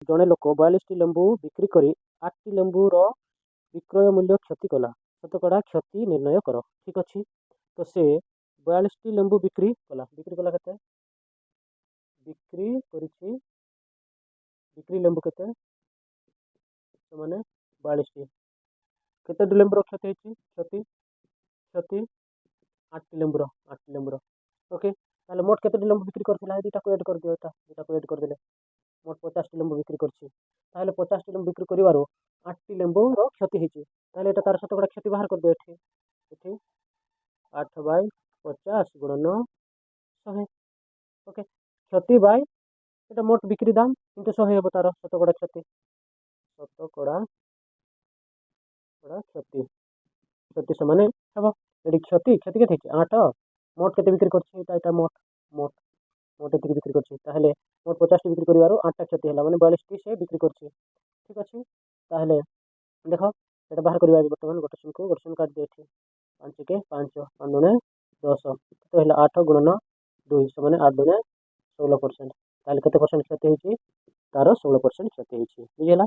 ଜଣେ ଲୋକ 42ଟି ଲେମ୍ବୁ ବିକ୍ରି କରି 8ଟି ଲେମ୍ବୁର ବିକ୍ରୟ ମୂଲ୍ୟ କ୍ଷତି କଲା। ଶତକଡ଼ା କ୍ଷତି ନିର୍ଣ୍ଣୟ କର। ଠିକ୍ ଅଛି, ତ ସେ 42ଟି ଲେମ୍ବୁ ବିକ୍ରି କଲା କେତେ? ବିକ୍ରି କରିଛି, ବିକ୍ରି ଲେମ୍ବୁ କେତେ? ମାନେ 42ଟି। କେତେଟି ଲେମ୍ବୁର କ୍ଷତି ହେଇଛି? କ୍ଷତି 8ଟି ଲେମ୍ବୁର। ଓକେ, ତାହେଲେ ମୋଟ କେତେଟି ଲେମ୍ବୁ ବିକ୍ରି କରିଥିଲା? এই দুটাକୁ ଏଡ୍ କରିଦିଅ, ଦୁଇଟାକୁ ଏଡ୍ କରିଦେଲେ ମୋଟ 50ଟି ଲେମ୍ବୁ ବିକ୍ରି କରିଛି। ତାହେଲେ 50ଟି ଲେମ୍ବୁ ବିକ୍ରି କରିବାରୁ 8ଟି ଲେମ୍ବୁର କ୍ଷତି ହେଇଛି। ତାହେଲେ ଏଇଟା ତାର ଶତକଡ଼ା କ୍ଷତି ବାହାର କରିଦିଅ ଏଠି 8/50 ଗୁଣନ 100। ଓକେ, କ୍ଷତି ବାଇ এটা মোট বিক্রি দাম কিন্তু 100 ହେବ ତାର ଶତକଡ଼ା କ୍ଷତି। କ୍ଷତି ସମାନେ ହେବ ଏଠି କ୍ଷତି କେତେ ହେଇଛି? 8। ମୋଟ କେତେ ବିକ୍ରି କରିଛି? ଏଇଟା ମୋଟ ଏତିକି ବିକ୍ରି କରିଛି। ତାହେଲେ ମୋଟ 50ଟି ବିକ୍ରି କରିବାରୁ 8ଟା କ୍ଷତି ହେଲା, ମାନେ 42ଟି ସେ ବିକ୍ରି କରିଛି। ଠିକ୍ ଅଛି, ତାହେଲେ ଦେଖ ଏଇଟା ବାହାର କରିବା। ବର୍ତ୍ତମାନ ଗୋଟେ ଶୂନ କାଟିଦିଅ ଏଠି। 5 5 5 ଦୁଣେ 10 କେତେ ହେଲା? 8 ଗୁଣନ 2 ସମାନେ 8 ଦୁଣେ 16%। ତାହେଲେ କେତେ ପରସେଣ୍ଟ କ୍ଷତି ହେଇଛି? ତାର 16% କ୍ଷତି ହେଇଛି। ବୁଝିହେଲା?